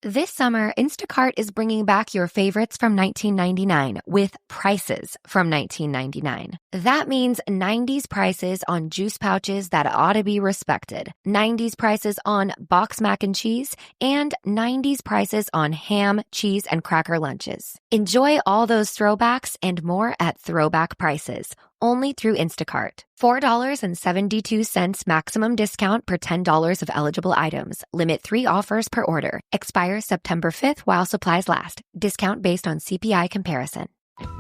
This summer, Instacart is bringing back your favorites from 1999 with prices from 1999. That means 90s prices on juice pouches that ought to be respected, 90s prices on box mac and cheese, and 90s prices on ham, cheese, and cracker lunches. Enjoy all those throwbacks and more at throwback prices, only through Instacart. $4.72 maximum discount per $10 of eligible items. Limit 3 offers per order. Expires September 5th while supplies last. Discount based on CPI comparison.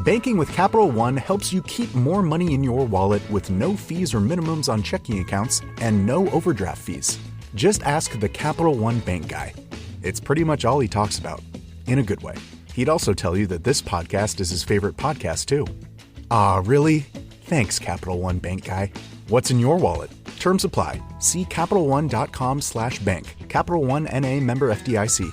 Banking with Capital One helps you keep more money in your wallet with no fees or minimums on checking accounts and no overdraft fees. Just ask the Capital One bank guy. It's pretty much all he talks about, in a good way. He'd also tell you that this podcast is his favorite podcast, too. Ah, really? Thanks, Capital One bank guy. What's in your wallet? Terms apply. See CapitalOne.com/bank. Capital One N.A. member FDIC.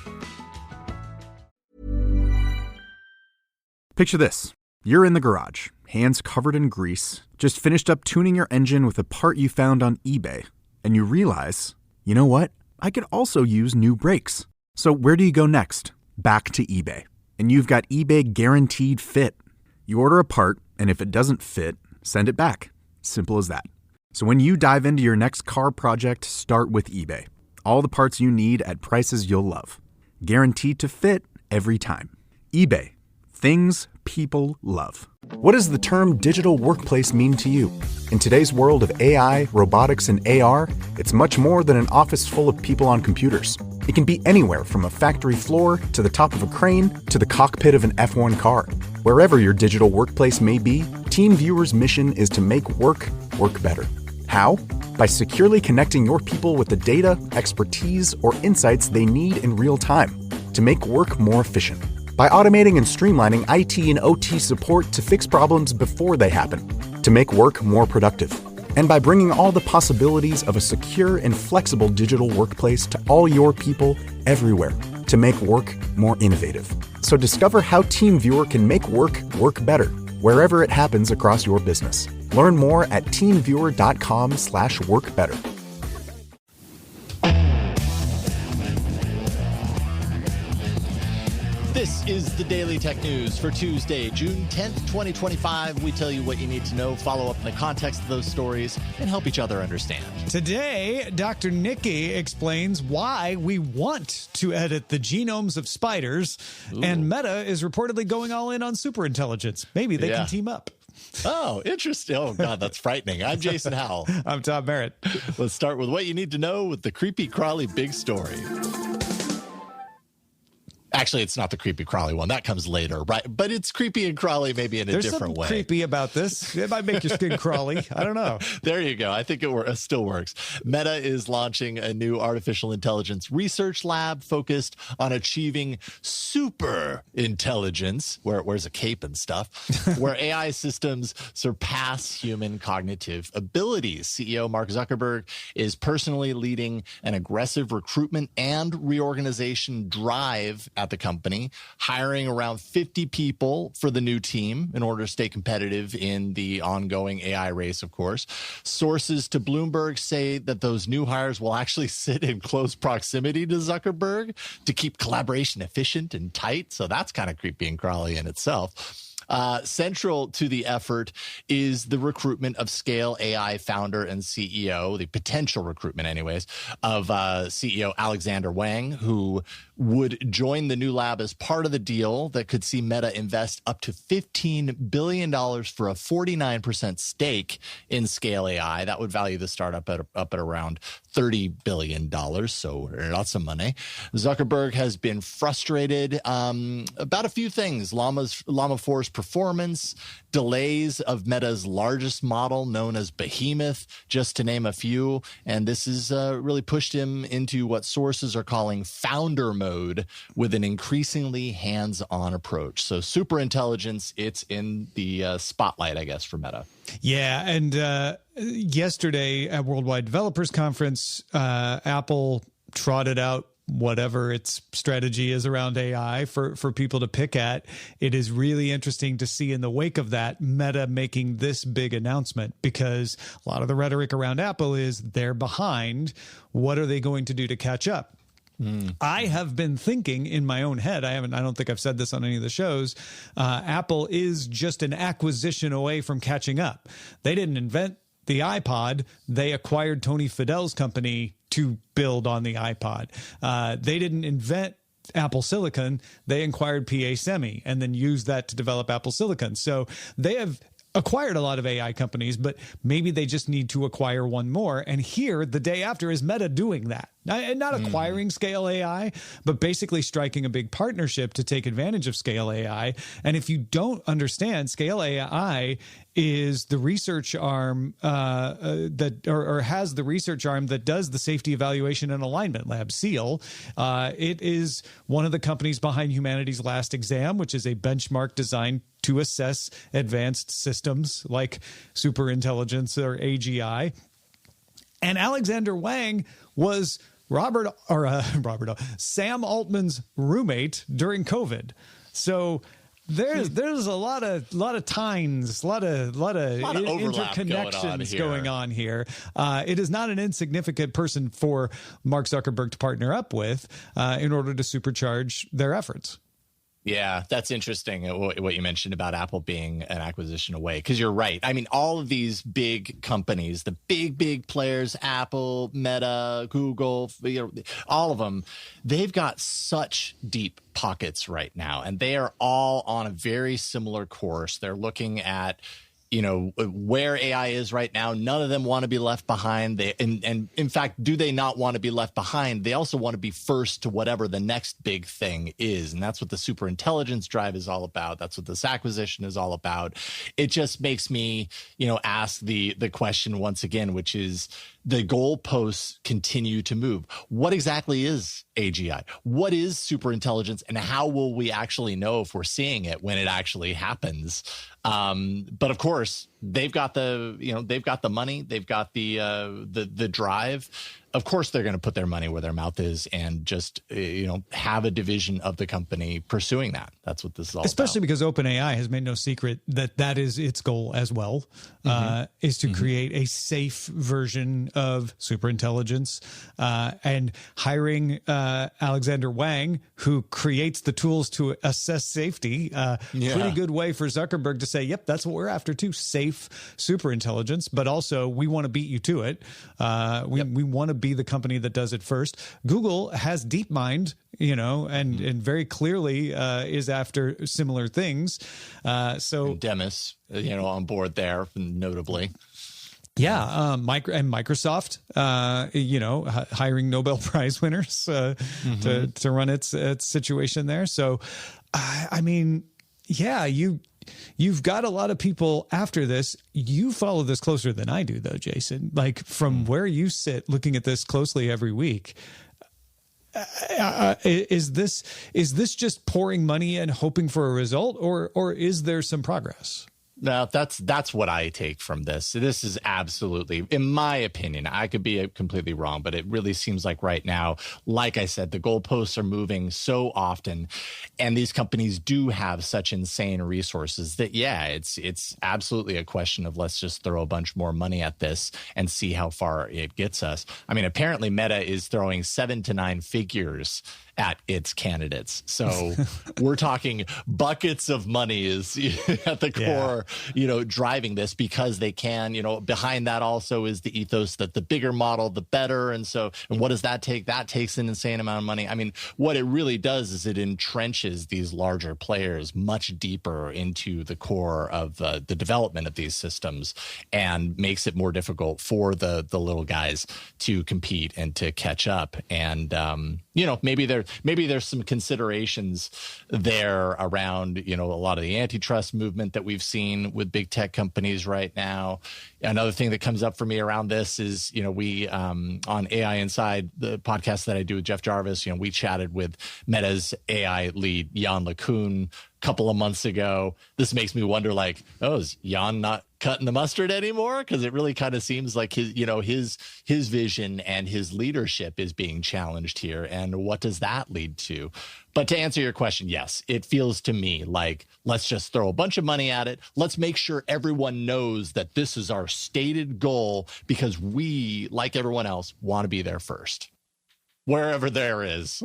Picture this. You're in the garage, hands covered in grease, just finished up tuning your engine with a part you found on eBay. And you realize, you know what? I could also use new brakes. So where do you go next? Back to eBay. And you've got eBay Guaranteed Fit. You order a part, and if it doesn't fit, send it back. Simple as that. So when you dive into your next car project, start with eBay. All the parts you need at prices you'll love. Guaranteed to fit every time. eBay. Things people love. What does the term digital workplace mean to you? In today's world of AI, robotics, and AR, it's much more than an office full of people on computers. It can be anywhere from a factory floor to the top of a crane to the cockpit of an F1 car. Wherever your digital workplace may be, TeamViewer's mission is to make work better. How? By securely connecting your people with the data, expertise, or insights they need in real time to make work more efficient. By automating and streamlining IT and OT support to fix problems before they happen, to make work more productive. And by bringing all the possibilities of a secure and flexible digital workplace to all your people everywhere to make work more innovative. So discover how TeamViewer can make work better, wherever it happens across your business. Learn more at teamviewer.com/workbetter. This is the Daily Tech News for Tuesday, June 10th, 2025. We tell you what you need to know, follow up in the context of those stories, and help each other understand. Today, Dr. Niki explains why we want to edit the genomes of spiders, and Meta is reportedly going all in on superintelligence. Maybe they can team up. Oh, interesting. Oh, God, that's frightening. I'm Jason Howell. I'm Tom Merritt. Let's start with what you need to know with the creepy crawly big story. Actually, it's not the creepy crawly one. That comes later, right? But it's creepy and crawly maybe in a different way. There's something creepy about this. It might make your skin crawly. I don't know. There you go. I think it still works. Meta is launching a new artificial intelligence research lab focused on achieving super intelligence, where it wears a cape and stuff, where AI systems surpass human cognitive abilities. CEO Mark Zuckerberg is personally leading an aggressive recruitment and reorganization drive at the company, hiring around 50 people for the new team in order to stay competitive in the ongoing AI race, of course. Sources to Bloomberg say that those new hires will actually sit in close proximity to Zuckerberg to keep collaboration efficient and tight. So that's kind of creepy and crawly in itself. Central to the effort is the recruitment of Scale AI founder and CEO, the potential recruitment anyways, of CEO Alexander Wang, who would join the new lab as part of the deal that could see Meta invest up to $15 billion for a 49% stake in Scale AI. That would value the startup up at around $30 billion, so lots of money. Zuckerberg has been frustrated about a few things. Llama 4's performance, delays of Meta's largest model known as Behemoth, just to name a few. And this has really pushed him into what sources are calling founder mode with an increasingly hands-on approach. So superintelligence, it's in the spotlight, I guess, for Meta. Yeah, and yesterday at Worldwide Developers Conference, Apple trotted out whatever its strategy is around AI for people to pick at. It is really interesting to see in the wake of that Meta making this big announcement, because a lot of the rhetoric around Apple is they're behind. What are they going to do to catch up? I have been thinking in my own head, I don't think I've said this on any of the shows, Apple is just an acquisition away from catching up. They didn't invent the iPod. They acquired Tony Fadell's company to build on the iPod. They didn't invent Apple Silicon. They acquired PA Semi and then used that to develop Apple Silicon. So they have acquired a lot of AI companies, but maybe they just need to acquire one more. And here, the day after, is Meta doing that. Not acquiring Scale AI, but basically striking a big partnership to take advantage of Scale AI. And if you don't understand, Scale AI is the research arm that has the research arm that does the safety evaluation and alignment lab, SEAL. It is one of the companies behind Humanity's Last Exam, which is a benchmark designed to assess advanced systems like superintelligence or AGI. And Alexander Wang was Sam Altman's roommate during COVID. So there's a lot of tines, a lot of interconnections going on here. It is not an insignificant person for Mark Zuckerberg to partner up with in order to supercharge their efforts. Yeah, that's interesting what you mentioned about Apple being an acquisition away, because you're right. I mean, all of these big companies, the big players, Apple, Meta, Google, all of them, they've got such deep pockets right now, and they are all on a very similar course. They're looking at where AI is right now. None of them want to be left behind. And in fact, do they not want to be left behind? They also want to be first to whatever the next big thing is. And that's what the superintelligence drive is all about. That's what this acquisition is all about. It just makes me, ask the question once again, which is, the goalposts continue to move. What exactly is AGI? What is superintelligence, and how will we actually know if we're seeing it when it actually happens? But of course, they've got the money, they've got the drive. Of course, they're going to put their money where their mouth is and just have a division of the company pursuing that. That's what this is all Especially about. because OpenAI has made no secret that is its goal as well, is to create a safe version of superintelligence, and hiring Alexander Wang, who creates the tools to assess safety. Pretty good way for Zuckerberg to say, yep, that's what we're after too, safe superintelligence, but also we want to beat you to it. We want to be the company that does it first. Google has DeepMind, and very clearly is after similar things. And Demis, on board there, notably. Yeah, Microsoft, hiring Nobel Prize winners to run its situation there. So, I mean, yeah, you've got a lot of people after this. You follow this closer than I do, though, Jason. Like, from where you sit, looking at this closely every week. Is this just pouring money and hoping for a result, or is there some progress? No, that's what I take from this. This is absolutely, in my opinion, I could be completely wrong, but it really seems like right now, like I said, the goalposts are moving so often, and these companies do have such insane resources that, it's absolutely a question of, let's just throw a bunch more money at this and see how far it gets us. I mean, apparently Meta is throwing 7 to 9 figures at its candidates. So we're talking buckets of money is at the core, driving this, because they can, behind that also is the ethos that the bigger model, the better. And what does that take? That takes an insane amount of money. I mean, what it really does is it entrenches these larger players much deeper into the core of the development of these systems, and makes it more difficult for the little guys to compete and to catch up. And, maybe there's some considerations there around, a lot of the antitrust movement that we've seen with big tech companies right now. Another thing that comes up for me around this is, we on AI Inside, the podcast that I do with Jeff Jarvis, we chatted with Meta's AI lead, Jan LeCun, a couple of months ago. This makes me wonder, is Jan not cutting the mustard anymore? Because it really kind of seems like his vision and his leadership is being challenged here. And what does that lead to? But to answer your question, yes, it feels to me like, let's just throw a bunch of money at it. Let's make sure everyone knows that this is our stated goal, because we, like everyone else, want to be there first. wherever there is.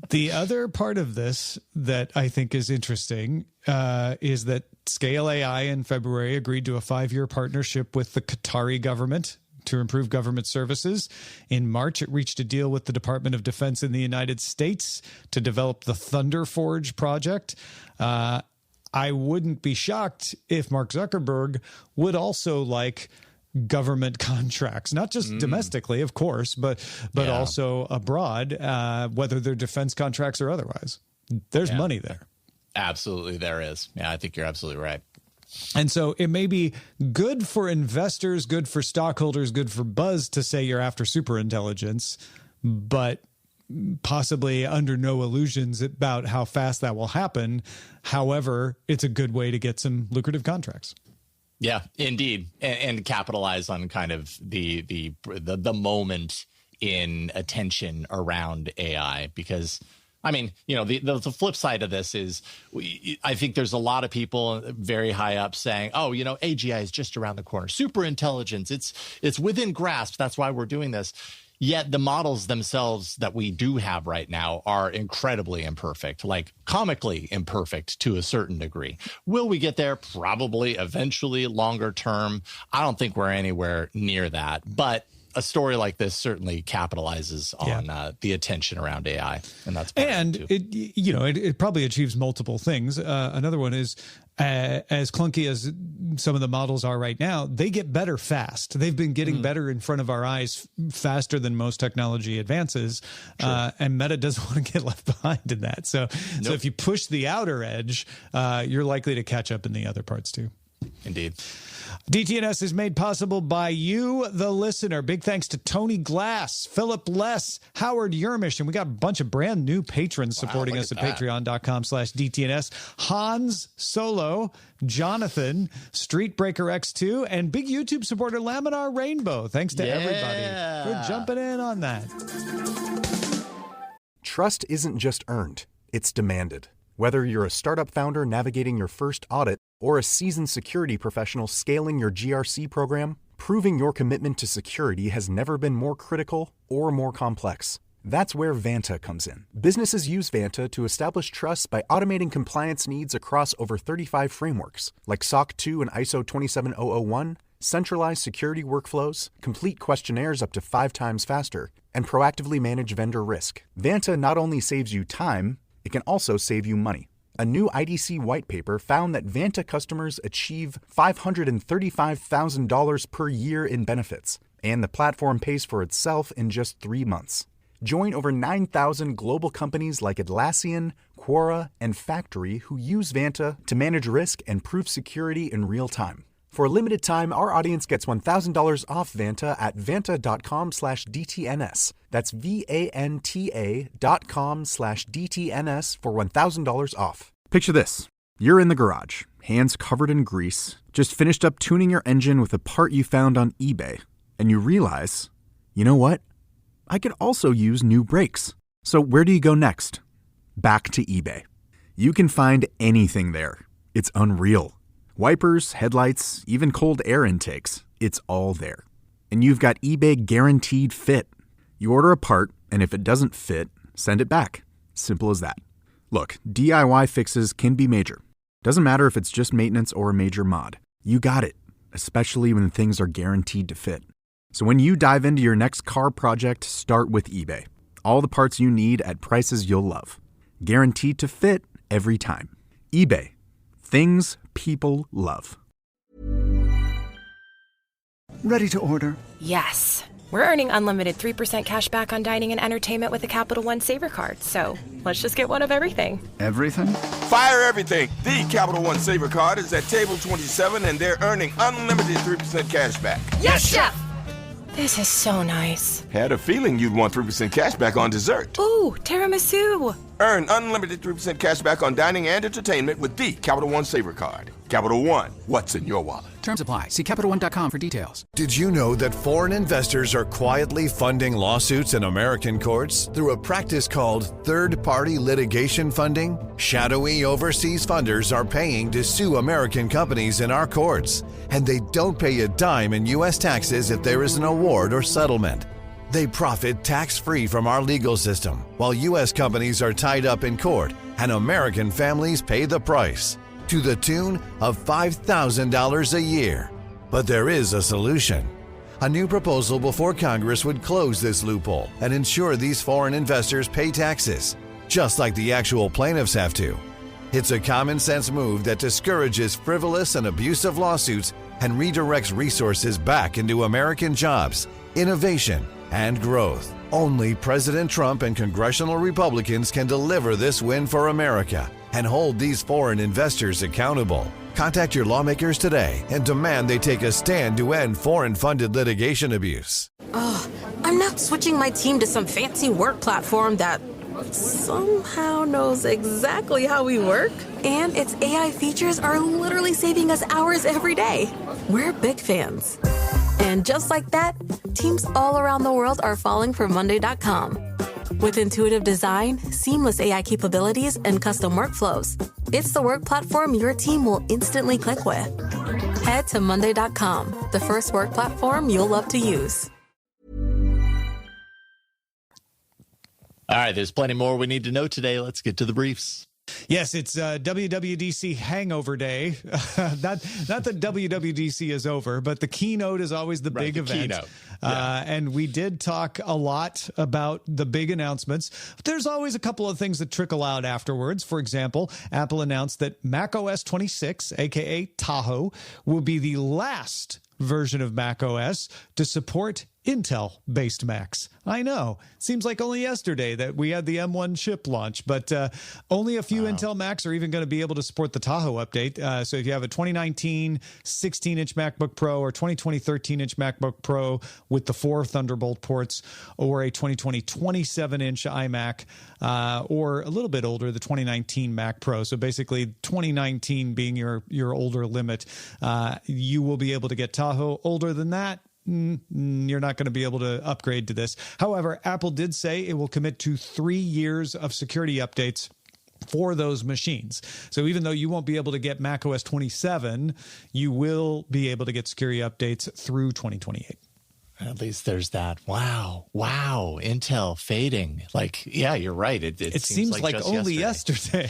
The other part of this that I think is interesting is that Scale AI in February agreed to a 5-year partnership with the Qatari government to improve government services. In March, it reached a deal with the Department of Defense in the United States to develop the Thunder Forge project. I wouldn't be shocked if Mark Zuckerberg would also like government contracts, not just domestically, of course, but also abroad, whether they're defense contracts or otherwise. There's money there. Absolutely, there is. Yeah, I think you're absolutely right. And so it may be good for investors, good for stockholders, good for buzz to say you're after superintelligence, but possibly under no illusions about how fast that will happen. However, it's a good way to get some lucrative contracts. Yeah, indeed, and capitalize on kind of the moment in attention around AI, because I mean, you know, the flip side of this is I think there's a lot of people very high up saying, oh, you know, AGI is just around the corner. Superintelligence, it's within grasp. That's why we're doing this. Yet the models themselves that we do have right now are incredibly imperfect, like comically imperfect to a certain degree. Will we get there? Probably eventually, longer term. I don't think we're anywhere near that. But a story like this certainly capitalizes on the attention around AI, and that's it probably achieves multiple things. Another one is as clunky as some of the models are right now, they get better fast. They've been getting better in front of our eyes faster than most technology advances, and Meta doesn't want to get left behind in that. So if you push the outer edge, you're likely to catch up in the other parts too. Indeed. DTNS is made possible by you, the listener. Big thanks to Tony Glass, Philip Less, Howard Yermish, and we got a bunch of brand new patrons supporting us at patreon.com/DTNS. Hans Solo, Jonathan, Streetbreaker X2, and big YouTube supporter Laminar Rainbow. Thanks to everybody for jumping in on that. Trust isn't just earned, it's demanded. Whether you're a startup founder navigating your first audit or a seasoned security professional scaling your GRC program, proving your commitment to security has never been more critical or more complex. That's where Vanta comes in. Businesses use Vanta to establish trust by automating compliance needs across over 35 frameworks, like SOC 2 and ISO 27001, centralized security workflows, complete questionnaires up to 5 times faster, and proactively manage vendor risk. Vanta not only saves you time, it can also save you money. A new IDC white paper found that Vanta customers achieve $535,000 per year in benefits, and the platform pays for itself in just 3 months. Join over 9,000 global companies like Atlassian, Quora, and Factory who use Vanta to manage risk and prove security in real time. For a limited time, our audience gets $1,000 off Vanta at vanta.com/DTNS. That's VANTA.com/DTNS for $1,000 off. Picture this. You're in the garage, hands covered in grease, just finished up tuning your engine with a part you found on eBay, and you realize, you know what? I could also use new brakes. So where do you go next? Back to eBay. You can find anything there. It's unreal. Wipers, headlights, even cold air intakes. It's all there. And you've got eBay Guaranteed Fit. You order a part, and if it doesn't fit, send it back. Simple as that. Look, DIY fixes can be major. Doesn't matter if it's just maintenance or a major mod. You got it, especially when things are guaranteed to fit. So when you dive into your next car project, start with eBay. All the parts you need at prices you'll love. Guaranteed to fit every time. eBay. Things people love. Ready to order? Yes. We're earning unlimited 3% cash back on dining and entertainment with a Capital One Saver card. So let's just get one of everything. Everything? Fire everything. The Capital One Saver card is at table 27 and they're earning unlimited 3% cash back. Yes, Chef! This is so nice. Had a feeling you'd want 3% cash back on dessert. Ooh, tiramisu. Earn unlimited 3% cash back on dining and entertainment with the Capital One Saver card. Capital One, what's in your wallet? Terms apply. See CapitalOne.com for details. Did you know that foreign investors are quietly funding lawsuits in American courts through a practice called third-party litigation funding? Shadowy overseas funders are paying to sue American companies in our courts, and they don't pay a dime in U.S. taxes if there is an award or settlement. They profit tax-free from our legal system, while U.S. companies are tied up in court and American families pay the price, to the tune of $5,000 a year. But there is a solution. A new proposal before Congress would close this loophole and ensure these foreign investors pay taxes, just like the actual plaintiffs have to. It's a common-sense move that discourages frivolous and abusive lawsuits and redirects resources back into American jobs, innovation, and growth. Only President Trump and congressional Republicans can deliver this win for America and hold these foreign investors accountable. Contact your lawmakers today and demand they take a stand to end foreign-funded litigation abuse. I'm not switching my team to some fancy work platform that somehow knows exactly how we work. And its AI features are literally saving us hours every day. We're big fans. And just like that, teams all around the world are falling for Monday.com. With intuitive design, seamless AI capabilities, and custom workflows, it's the work platform your team will instantly click with. Head to Monday.com, the first work platform you'll love to use. All right, there's plenty more we need to know today. Let's get to the briefs. Yes, it's WWDC Hangover Day. Not that WWDC is over, but the keynote is always the big event. Keynote. Yeah. And we did talk a lot about the big announcements. But there's always a couple of things that trickle out afterwards. For example, Apple announced that macOS 26, aka Tahoe, will be the last version of macOS to support Intel-based Macs. I know. Seems like only yesterday that we had the M1 chip launch, but only a few Intel Macs are even going to be able to support the Tahoe update. So if you have a 2019 16-inch MacBook Pro or 2020 13-inch MacBook Pro with the 4 Thunderbolt ports, or a 2020 27-inch iMac, or a little bit older, the 2019 Mac Pro. So basically 2019 being your older limit, you will be able to get Tahoe. Older than that, you're not going to be able to upgrade to this. However, Apple did say it will commit to 3 years of security updates for those machines. So even though you won't be able to get macOS 27, you will be able to get security updates through 2028. At least there's that. Wow. Intel fading. Like, yeah, you're right. It seems like only yesterday,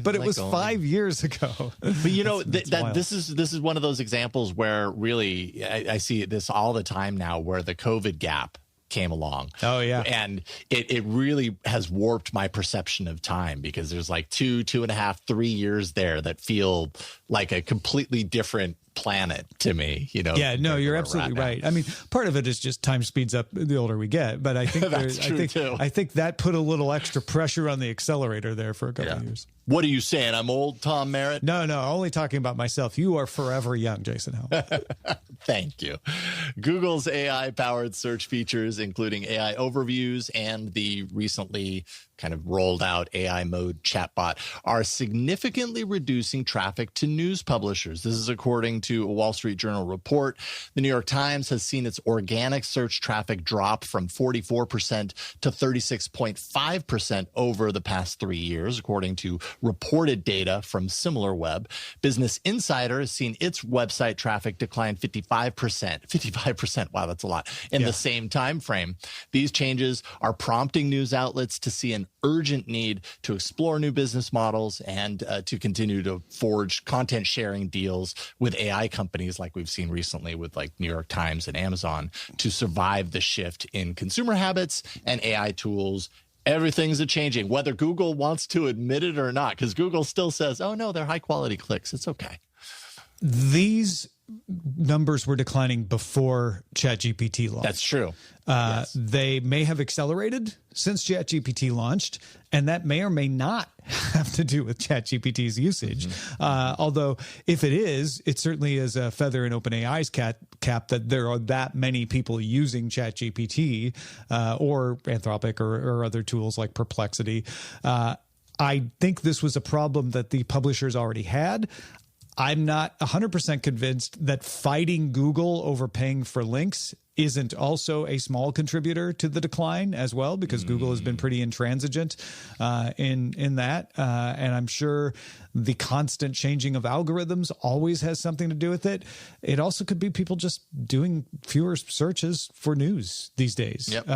but it was 5 years ago. But you know, this is one of those examples where really I see this all the time now, where the COVID gap came along. Oh, yeah. And it really has warped my perception of time, because there's like 2.5, 3 years there that feel like a completely different planet to me, you know. Yeah, no, you're absolutely right. I mean, part of it is just time speeds up the older we get, but I think I think that put a little extra pressure on the accelerator there for a couple of years. What are you saying? I'm old, Tom Merritt? No, only talking about myself. You are forever young, Jason Howell. Thank you. Google's AI-powered search features, including AI overviews and the recently kind of rolled out AI mode chatbot, are significantly reducing traffic to news publishers. This is according to a Wall Street Journal report. The New York Times has seen its organic search traffic drop from 44% to 36.5% over the past 3 years, according to reported data from SimilarWeb. Business Insider has seen its website traffic decline 55%. 55%. Wow, that's a lot. In the same time frame. These changes are prompting news outlets to see an urgent need to explore new business models and to continue to forge content sharing deals with AI companies, like we've seen recently with like New York Times and Amazon, to survive the shift in consumer habits and AI tools. Everything's changing, whether Google wants to admit it or not, because Google still says, oh, no, they're high quality clicks. It's okay. These numbers were declining before ChatGPT launched. That's true. Yes. They may have accelerated since ChatGPT launched, and that may or may not have to do with ChatGPT's usage. Although if it is, it certainly is a feather in OpenAI's cap that there are that many people using ChatGPT or Anthropic or other tools like Perplexity. I think this was a problem that the publishers already had. I'm not 100% convinced that fighting Google over paying for links isn't also a small contributor to the decline as well, because Google has been pretty intransigent in that. And I'm sure the constant changing of algorithms always has something to do with it. It also could be people just doing fewer searches for news these days. Yep.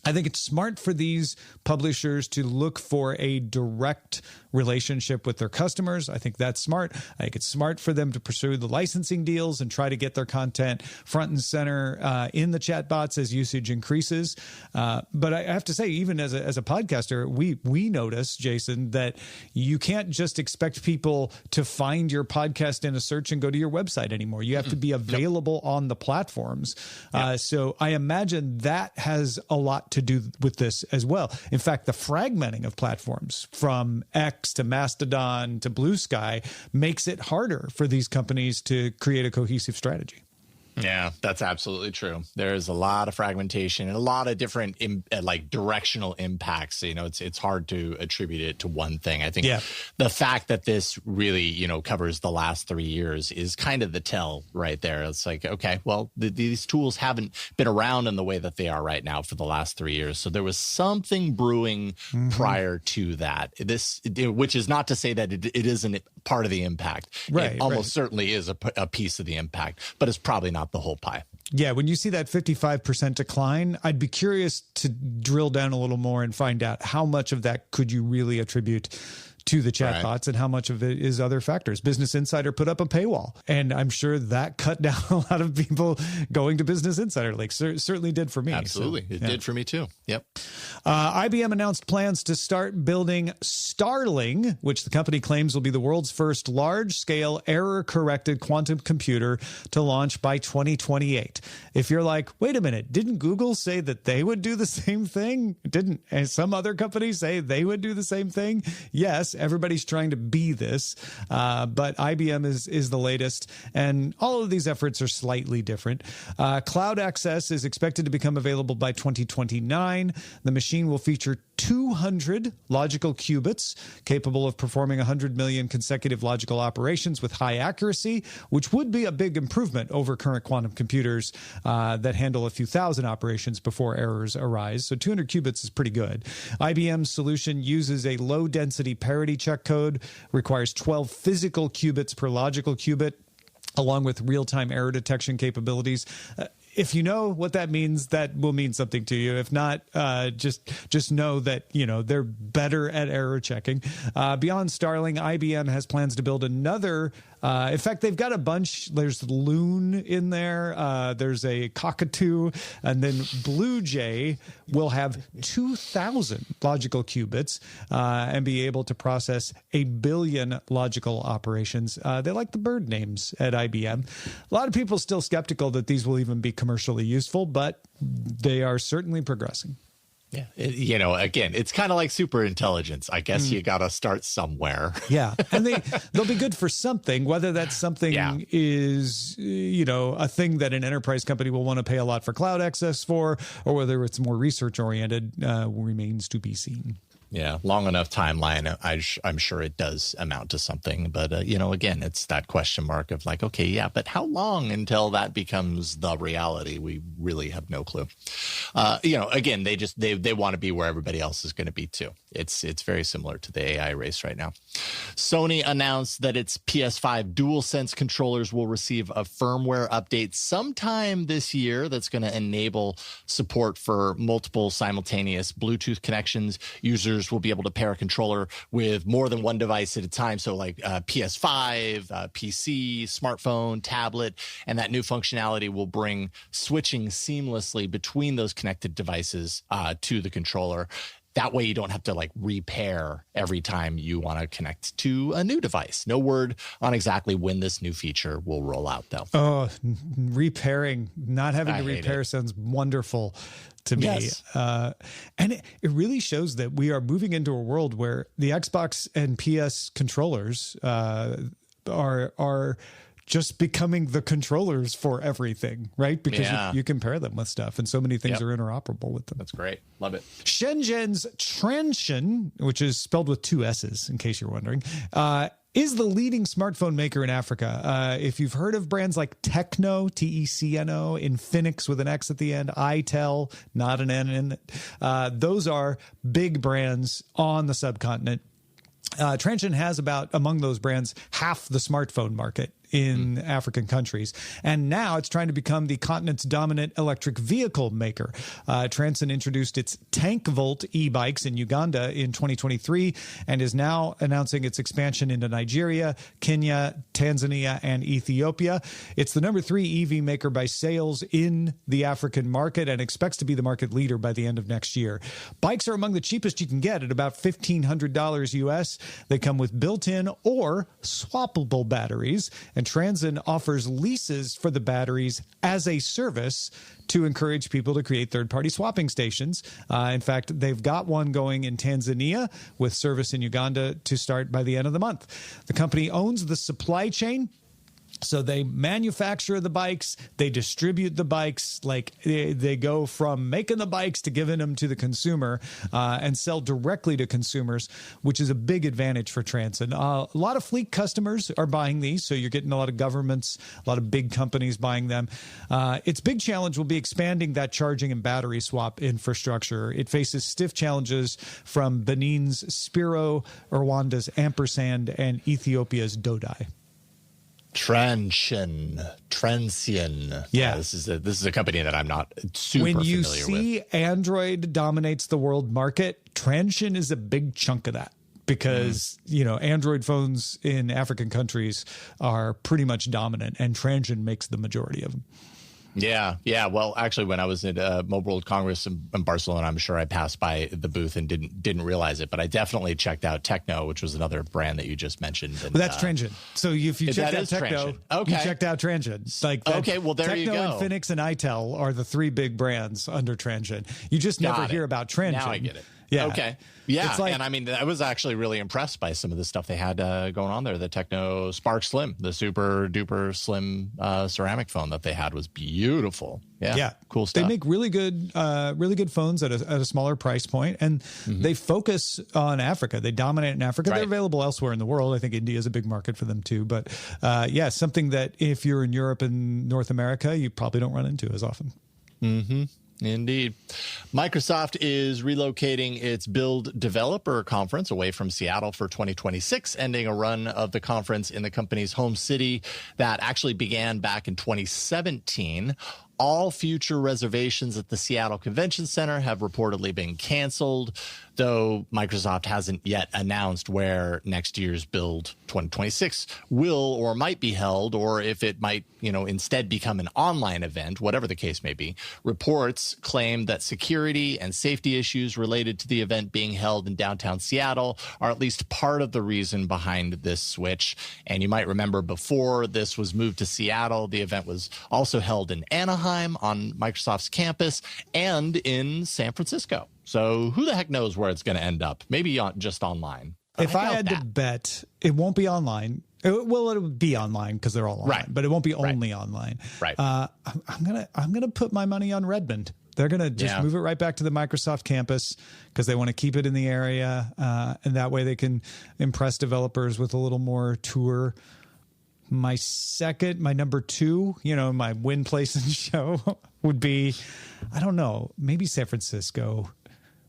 I think it's smart for these publishers to look for a direct relationship with their customers. I think that's smart. I think it's smart for them to pursue the licensing deals and try to get their content front and center in the chatbots as usage increases. But I have to say, even as a podcaster, we notice, Jason, that you can't just expect people to find your podcast in a search and go to your website anymore. You have to be available on the platforms. So I imagine that has a lot to do with this as well. In fact, the fragmenting of platforms from X to Mastodon to Blue Sky makes it harder for these companies to create a cohesive strategy. Yeah, that's absolutely true. There's a lot of fragmentation and a lot of different like directional impacts. You know, it's hard to attribute it to one thing. I think the fact that this really, you know, covers the last 3 years is kind of the tell right there. It's like, okay, well, these tools haven't been around in the way that they are right now for the last 3 years. So there was something brewing prior to that. Which is not to say that it isn't part of the impact. Right, it almost certainly is a piece of the impact, but it's probably not the whole pie. Yeah, when you see that 55% decline, I'd be curious to drill down a little more and find out how much of that could you really attribute to the chatbots and how much of it is other factors. Business Insider put up a paywall, and I'm sure that cut down a lot of people going to Business Insider. Like certainly did for me. Absolutely. So, it did for me too. Yep. IBM announced plans to start building Starling, which the company claims will be the world's first large-scale error-corrected quantum computer to launch by 2028. If you're like, wait a minute, didn't Google say that they would do the same thing? Didn't some other companies say they would do the same thing? Yes, everybody's trying to be this, but IBM is the latest, and all of these efforts are slightly different. Cloud access is expected to become available by 2029. The machine will feature 200 logical qubits capable of performing 100 million consecutive logical operations with high accuracy, which would be a big improvement over current quantum computers that handle a few thousand operations before errors arise. So 200 qubits is pretty good. IBM's solution uses a low-density parity check code, requires 12 physical qubits per logical qubit, along with real-time error detection capabilities. If you know what that means, that will mean something to you. If not, just know that, you know, they're better at error checking. Beyond Starling, IBM has plans to build another. In fact, they've got a bunch. There's Loon in there. There's a Cockatoo. And then Blue Jay will have 2,000 logical qubits and be able to process 1 billion logical operations. They like the bird names at IBM. A lot of people still skeptical that these will even be commercially useful, but they are certainly progressing. Yeah. You know, again, it's kind of like Superintelligence. I guess you got to start somewhere. Yeah. And they'll be good for something, whether that something is, you know, a thing that an enterprise company will want to pay a lot for cloud access for, or whether it's more research oriented, remains to be seen. Yeah, long enough timeline. I'm sure it does amount to something. But, you know, again, it's that question mark of like, okay, yeah, but how long until that becomes the reality? We really have no clue. You know, again, they want to be where everybody else is going to be, too. It's very similar to the AI race right now. Sony announced that its PS5 DualSense controllers will receive a firmware update sometime this year that's going to enable support for multiple simultaneous Bluetooth connections. Users will be able to pair a controller with more than one device at a time. So like PS5, PC, smartphone, tablet, and that new functionality will bring switching seamlessly between those connected devices to the controller. That way you don't have to like repair every time you want to connect to a new device. No word on exactly when this new feature will roll out, though. Oh, repairing, not having to repair sounds wonderful to me. Yes. And it really shows that we are moving into a world where the Xbox and PS controllers are just becoming the controllers for everything, right? Because you can pair them with stuff, and so many things are interoperable with them. That's great. Love it. Shenzhen's Transsion, which is spelled with 2 S's, in case you're wondering, is the leading smartphone maker in Africa. If you've heard of brands like Tecno, Tecno, Infinix with an X at the end, itel, not an N in it, those are big brands on the subcontinent. Transsion has among those brands, half the smartphone market in African countries. And now it's trying to become the continent's dominant electric vehicle maker. Transsion introduced its Tank Volt e-bikes in Uganda in 2023 and is now announcing its expansion into Nigeria, Kenya, Tanzania, and Ethiopia. It's the number 3 EV maker by sales in the African market and expects to be the market leader by the end of next year. Bikes are among the cheapest you can get at about $1,500 US. They come with built-in or swappable batteries, and Transsion offers leases for the batteries as a service to encourage people to create third-party swapping stations. In fact, they've got one going in Tanzania with service in Uganda to start by the end of the month. The company owns the supply chain. So they manufacture the bikes, they distribute the bikes, like they go from making the bikes to giving them to the consumer and sell directly to consumers, which is a big advantage for Transsion. A lot of fleet customers are buying these, so you're getting a lot of governments, a lot of big companies buying them. Its big challenge will be expanding that charging and battery swap infrastructure. It faces stiff challenges from Benin's Spiro, Rwanda's Ampersand, and Ethiopia's Dodai. Transsion. Yeah, this is a company that I'm not super familiar with. When you see Android dominates the world market, Transsion is a big chunk of that because Android phones in African countries are pretty much dominant, and Transsion makes the majority of them. Yeah. Well, actually, when I was at Mobile World Congress in Barcelona, I'm sure I passed by the booth and didn't realize it, but I definitely checked out Tecno, which was another brand that you just mentioned. And, well, that's Transsion. So if you checked out Tecno, you checked out Transsion. Well, there you go. Tecno, Infinix, and itel are the 3 big brands under Transsion. You just never hear about Transsion. Now I get it. Yeah. Okay. Yeah. And I mean, I was actually really impressed by some of the stuff they had going on there. The Tecno Spark Slim, the super duper slim ceramic phone that they had was beautiful. Yeah. Cool stuff. They make really good phones at a smaller price point, and they focus on Africa. They dominate in Africa. Right. They're available elsewhere in the world. I think India is a big market for them too. But something that if you're in Europe and North America, you probably don't run into as often. Mm-hmm. Indeed. Microsoft is relocating its Build Developer Conference away from Seattle for 2026, ending a run of the conference in the company's home city that actually began back in 2017. All future reservations at the Seattle Convention Center have reportedly been canceled, though Microsoft hasn't yet announced where next year's Build 2026 will or might be held, or if it might, instead become an online event, whatever the case may be. Reports claim that security and safety issues related to the event being held in downtown Seattle are at least part of the reason behind this switch. And you might remember before this was moved to Seattle, the event was also held in Anaheim on Microsoft's campus and in San Francisco. So who the heck knows where it's going to end up? Maybe just online. If I had to bet, it won't be online. Well, it'll be online because they're all online, right, but it won't be only online. Right. I'm gonna put my money on Redmond. They're gonna just move it right back to the Microsoft campus because they want to keep it in the area, and that way they can impress developers with a little more tour. My number 2, my win place in the show would be, I don't know, maybe San Francisco.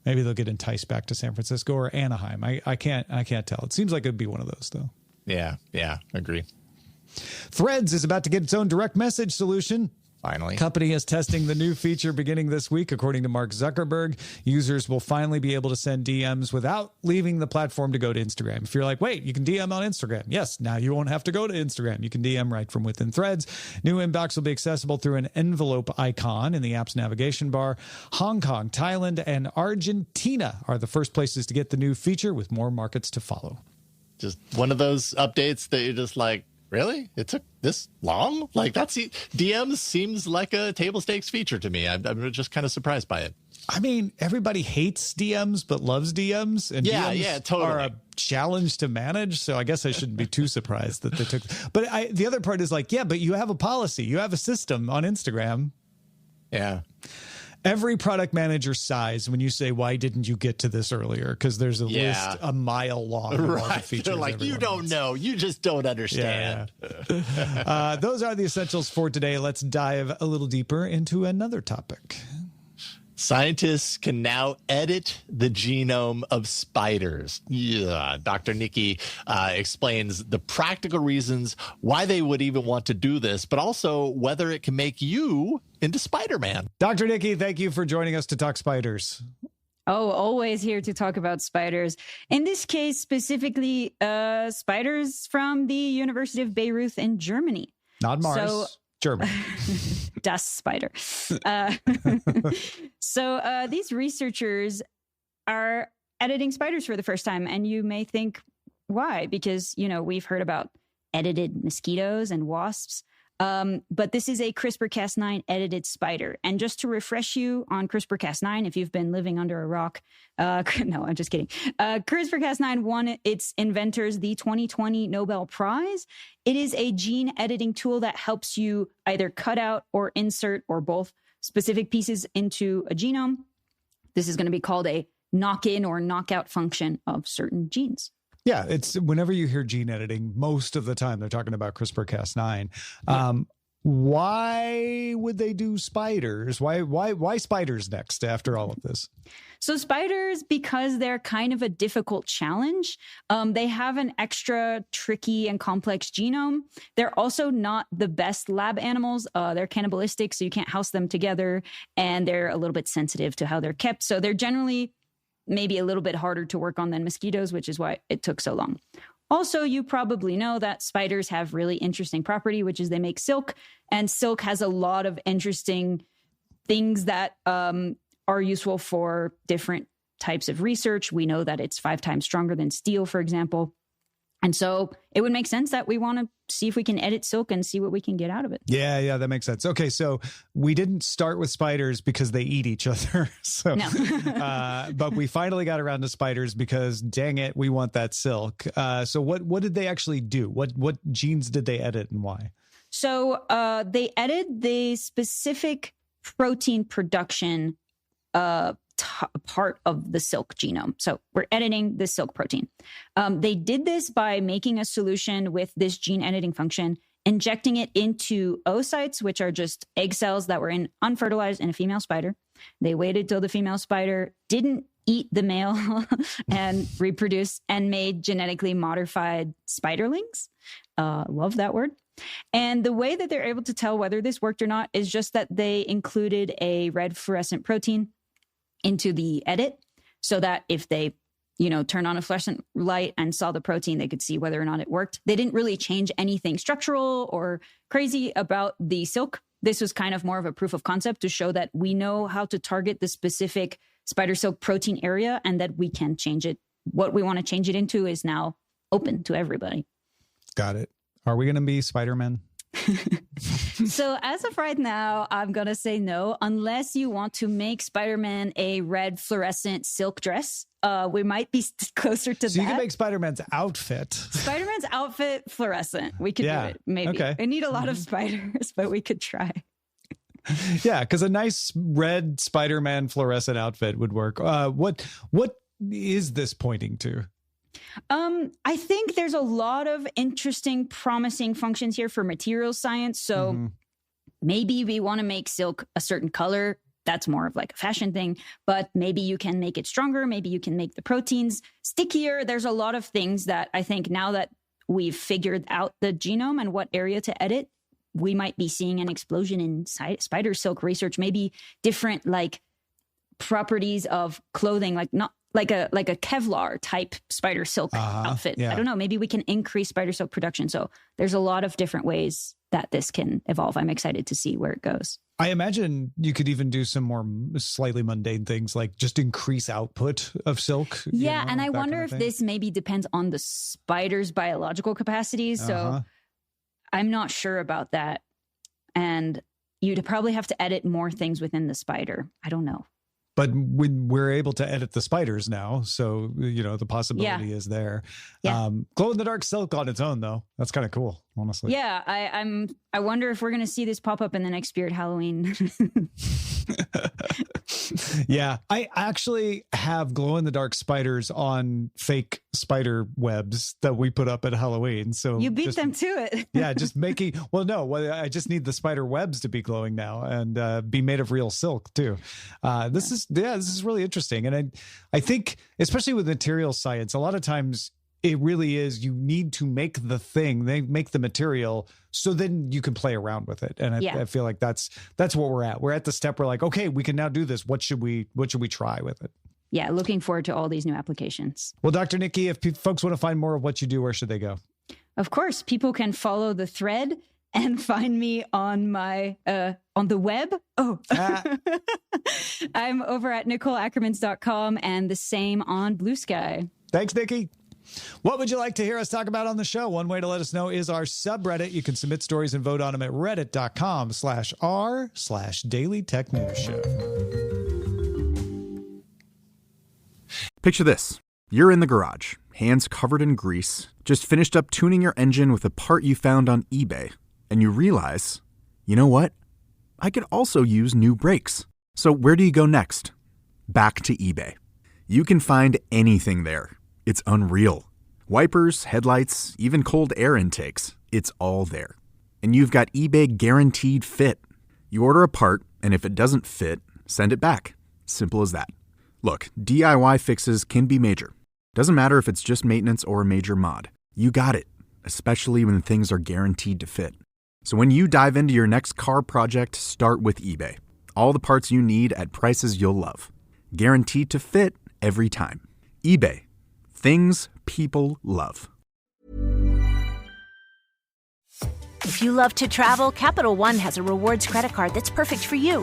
Maybe they'll get enticed back to San Francisco or Anaheim. I can't tell. It seems like it'd be one of those though. Yeah, agree. Threads is about to get its own direct message solution. Finally. Company is testing the new feature beginning this week. According to Mark Zuckerberg, users will finally be able to send DMs without leaving the platform to go to Instagram. If you're like, wait, you can DM on Instagram. Yes, now you won't have to go to Instagram. You can DM right from within Threads. New inbox will be accessible through an envelope icon in the app's navigation bar. Hong Kong, Thailand, and Argentina are the first places to get the new feature, with more markets to follow. Just one of those updates that you're just like, really? It took this long? Like, DMs seems like a table stakes feature to me. I'm just kind of surprised by it. I mean, everybody hates DMs but loves DMs, and DMs totally are a challenge to manage. So I guess I shouldn't be too surprised that they took. But the other part is like, but you have a policy, you have a system on Instagram. Yeah. Every product manager sighs when you say, why didn't you get to this earlier? Because there's a list a mile long of all the features. They're like, you don't know. You just don't understand. Yeah. Those are the essentials for today. Let's dive a little deeper into another topic. Scientists can now edit the genome of spiders. Yeah, Dr. Niki explains the practical reasons why they would even want to do this, but also whether it can make you into Spider-Man. Dr. Niki, thank you for joining us to talk spiders. Oh, always here to talk about spiders. In this case, specifically, spiders from the University of Beirut in Germany. Not Mars. So, Germany. Das Spider. So these researchers are editing spiders for the first time. And you may think, why? Because, we've heard about edited mosquitoes and wasps. But this is a CRISPR-Cas9 edited spider. And just to refresh you on CRISPR-Cas9, if you've been living under a rock, no, I'm just kidding. CRISPR-Cas9 won its inventors the 2020 Nobel Prize. It is a gene editing tool that helps you either cut out or insert or both specific pieces into a genome. This is going to be called a knock-in or knockout function of certain genes. Yeah, it's whenever you hear gene editing, most of the time they're talking about CRISPR-Cas9. Why would they do spiders? Why spiders next after all of this? So spiders, because they're kind of a difficult challenge, they have an extra tricky and complex genome. They're also not the best lab animals. They're cannibalistic, so you can't house them together, and they're a little bit sensitive to how they're kept. So they're generally maybe a little bit harder to work on than mosquitoes, which is why it took so long. Also, you probably know that spiders have really interesting property, which is they make silk. And silk has a lot of interesting things that are useful for different types of research. We know that it's 5 times stronger than steel, for example. And so it would make sense that we want to see if we can edit silk and see what we can get out of it. Yeah, that makes sense. Okay, so we didn't start with spiders because they eat each other. So, no. But we finally got around to spiders because, dang it, we want that silk. So what did they actually do? What genes did they edit and why? So they edit the specific protein production part of the silk genome. So we're editing the silk protein. They did this by making a solution with this gene editing function, injecting it into oocytes, which are just egg cells that were unfertilized in a female spider. They waited till the female spider didn't eat the male and reproduce and made genetically modified spiderlings. Love that word. And the way that they're able to tell whether this worked or not is just that they included a red fluorescent protein into the edit so that if they, turn on a fluorescent light and saw the protein, they could see whether or not it worked. They didn't really change anything structural or crazy about the silk. This was kind of more of a proof of concept to show that we know how to target the specific spider silk protein area and that we can change it. What we want to change it into is now open to everybody. Got it. Are we going to be Spider-Man? So as of right now, I'm going to say no, unless you want to make Spider-Man a red fluorescent silk dress. We might be closer to that. So you can make Spider-Man's outfit. Spider-Man's outfit fluorescent. We could do it, maybe. Okay. We need a lot of spiders, but we could try. Yeah, because a nice red Spider-Man fluorescent outfit would work. What is this pointing to? I think there's a lot of interesting, promising functions here for materials science. So maybe we want to make silk a certain color. That's more of like a fashion thing, but maybe you can make it stronger. Maybe you can make the proteins stickier. There's a lot of things that I think now that we've figured out the genome and what area to edit, we might be seeing an explosion in spider silk research, maybe different like properties of clothing, like not like a Kevlar type spider silk outfit. Yeah. I don't know. Maybe we can increase spider silk production. So there's a lot of different ways that this can evolve. I'm excited to see where it goes. I imagine you could even do some more slightly mundane things like just increase output of silk. Yeah. And I wonder if this maybe depends on the spider's biological capacities. So I'm not sure about that. And you'd probably have to edit more things within the spider. I don't know. But we're able to edit the spiders now. So, the possibility is there. Yeah. Glow in the dark silk on its own, though. That's kind of cool. honestly. Yeah, I wonder if we're going to see this pop up in the next Spirit Halloween. Yeah, I actually have glow-in-the-dark spiders on fake spider webs that we put up at Halloween. So you beat them to it. Yeah, just making. I just need the spider webs to be glowing now and be made of real silk too. This is really interesting, and I think especially with material science, a lot of times it really is you need to make the thing, they make the material, so then you can play around with it. And I feel like that's what we're at. We're at the step where like, okay, we can now do this. What should we try with it? Yeah, looking forward to all these new applications. Well, Dr. Niki, if folks want to find more of what you do, where should they go? Of course, people can follow the thread and find me on my on the web. I'm over at NicoleAckermans.com and the same on Blue Sky. Thanks, Niki. What would you like to hear us talk about on the show? One way to let us know is our subreddit. You can submit stories and vote on them at reddit.com/r/Daily Tech News Show. Picture this. You're in the garage, hands covered in grease, just finished up tuning your engine with a part you found on eBay, and you realize, you know what? I could also use new brakes. So where do you go next? Back to eBay. You can find anything there. It's unreal. Wipers, headlights, even cold air intakes. It's all there. And you've got eBay Guaranteed Fit. You order a part, and if it doesn't fit, send it back. Simple as that. Look, DIY fixes can be major. Doesn't matter if it's just maintenance or a major mod. You got it, especially when things are guaranteed to fit. So when you dive into your next car project, start with eBay. All the parts you need at prices you'll love. Guaranteed to fit every time. eBay. Things people love. If you love to travel, Capital One has a rewards credit card that's perfect for you.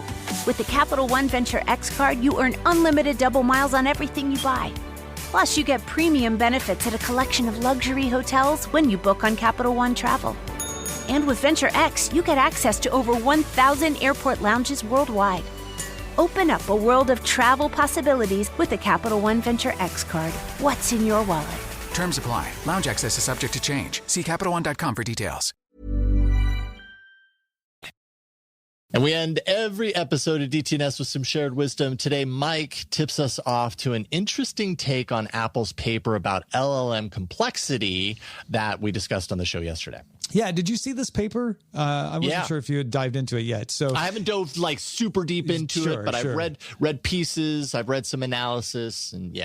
With the Capital One Venture X card, you earn unlimited double miles on everything you buy. Plus, you get premium benefits at a collection of luxury hotels when you book on Capital One Travel. And with Venture X, you get access to over 1,000 airport lounges worldwide. Open up a world of travel possibilities with the Capital One Venture X card. What's in your wallet? Terms apply. Lounge access is subject to change. See CapitalOne.com for details. And we end every episode of DTNS with some shared wisdom. Today, Mike tips us off to an interesting take on Apple's paper about LLM complexity that we discussed on the show yesterday. Yeah, did you see this paper? I wasn't sure if you had dived into it yet. So I haven't dove like super deep into it, but I've read pieces, I've read some analysis, and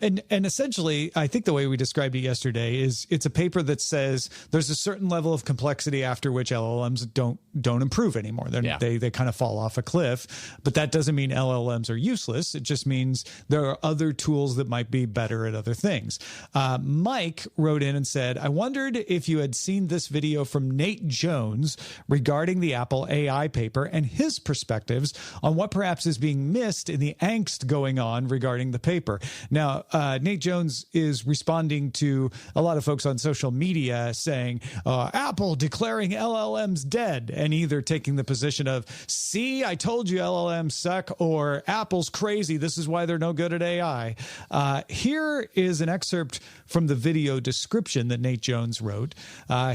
and essentially, I think the way we described it yesterday is it's a paper that says there's a certain level of complexity after which LLMs don't improve anymore. They kind of fall off a cliff, but that doesn't mean LLMs are useless. It just means there are other tools that might be better at other things. Mike wrote in and said, I wondered if you had seen this video from Nate Jones regarding the Apple AI paper and his perspectives on what perhaps is being missed in the angst going on regarding the paper. Now, Nate Jones is responding to a lot of folks on social media saying, Apple declaring LLMs dead, and either taking the position of, see, I told you LLMs suck, or Apple's crazy, this is why they're no good at AI. Here is an excerpt from the video description that Nate Jones wrote.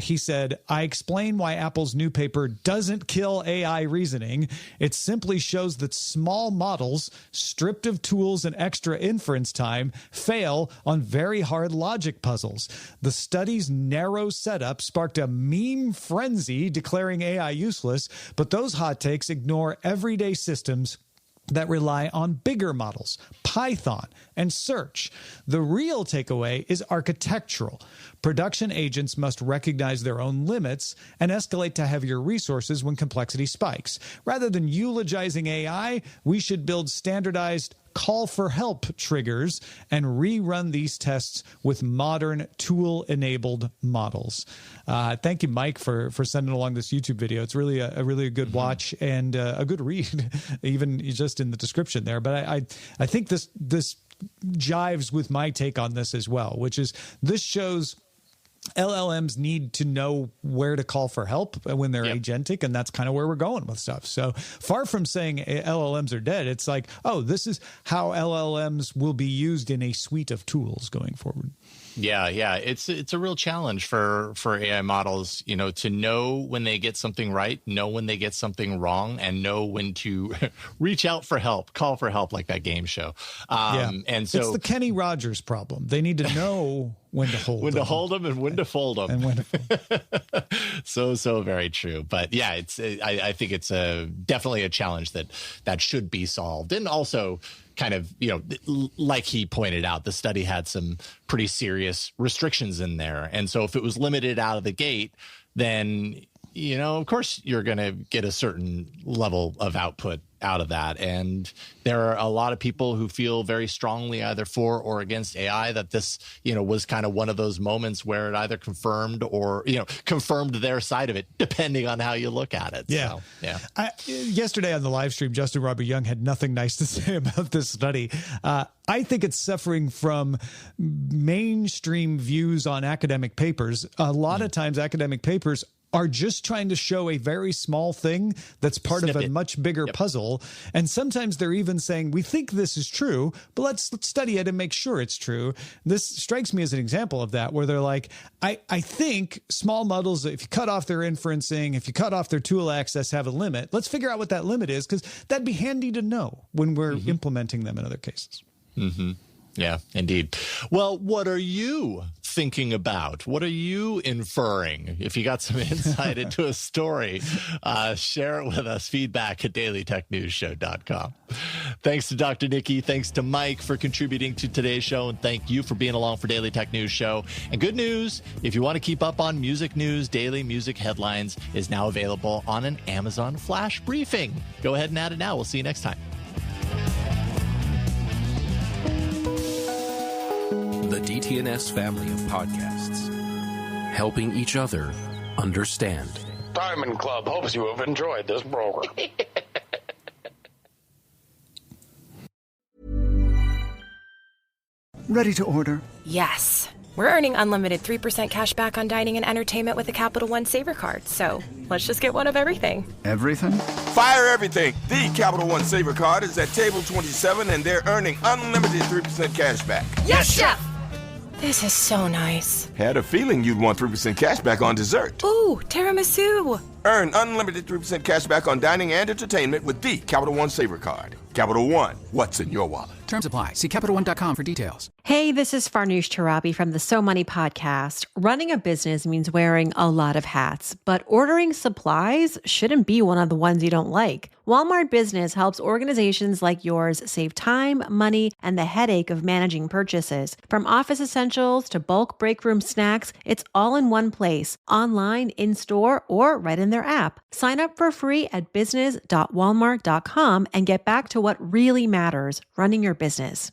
He said, I explain why Apple's new paper doesn't kill AI reasoning. It simply shows that small models, stripped of tools and extra inference time, fail on very hard logic puzzles. The study's narrow setup sparked a meme frenzy declaring AI useless, but those hot takes ignore everyday systems that rely on bigger models, Python, and search. The real takeaway is architectural. Production agents must recognize their own limits and escalate to heavier resources when complexity spikes. Rather than eulogizing AI, we should build standardized call for help triggers and rerun these tests with modern tool-enabled models. Thank you, Mike, for sending along this YouTube video. It's really a really good watch and a good read, even just in the description there. But I think this jives with my take on this as well, which is this shows LLMs need to know where to call for help when they're agentic, and that's kind of where we're going with stuff. So far from saying LLMs are dead, it's like, oh, this is how LLMs will be used in a suite of tools going forward. Yeah. It's a real challenge for AI models, to know when they get something right, know when they get something wrong, and know when to reach out for help, call for help, like that game show. And so it's the Kenny Rogers problem. They need to know when to hold them. To hold them and when to fold them. And when to fold. So very true. But yeah, I think it's definitely a challenge that should be solved. And also kind of, like he pointed out, the study had some pretty serious restrictions in there. And so if it was limited out of the gate, then, of course you're going to get a certain level of output out of that. And there are a lot of people who feel very strongly either for or against AI, that this, was kind of one of those moments where it either confirmed or, confirmed their side of it, depending on how you look at it. Yeah. So, yeah. Yesterday on the live stream, Justin Robert Young had nothing nice to say about this study. I think it's suffering from mainstream views on academic papers. A lot of times academic papers are just trying to show a very small thing that's part of a much bigger puzzle. And sometimes they're even saying, we think this is true, but let's study it and make sure it's true. This strikes me as an example of that, where they're like, I think small models, if you cut off their inferencing, if you cut off their tool access, have a limit. Let's figure out what that limit is, because that'd be handy to know when we're implementing them in other cases. Mm-hmm. Yeah, indeed. Well, what are you thinking about? What are you inferring? If you got some insight into a story, share it with us. Feedback at dailytechnewsshow.com. Thanks to Dr. Niki. Thanks to Mike for contributing to today's show. And thank you for being along for Daily Tech News Show. And good news, if you want to keep up on music news, Daily Music Headlines is now available on an Amazon Flash briefing. Go ahead and add it now. We'll see you next time. The DTNS family of podcasts, helping each other understand. Diamond Club hopes you have enjoyed this program. Ready to order. Yes. We're earning unlimited 3% cash back on dining and entertainment with a Capital One Saver card. So let's just get one of everything. Everything? Fire everything. The Capital One Saver card is at table 27, and they're earning unlimited 3% cash back. Yes, Chef! This is so nice. Had a feeling you'd want 3% cash back on dessert. Ooh, tiramisu. Earn unlimited 3% cash back on dining and entertainment with the Capital One Saver card. Capital One, what's in your wallet? Terms apply. See CapitalOne.com for details. Hey, this is Farnoosh Torabi from the So Money podcast. Running a business means wearing a lot of hats, but ordering supplies shouldn't be one of the ones you don't like. Walmart Business helps organizations like yours save time, money, and the headache of managing purchases. From office essentials to bulk break room snacks, it's all in one place, online, in-store, or right in their app. Sign up for free at business.walmart.com and get back to what really matters, running your business.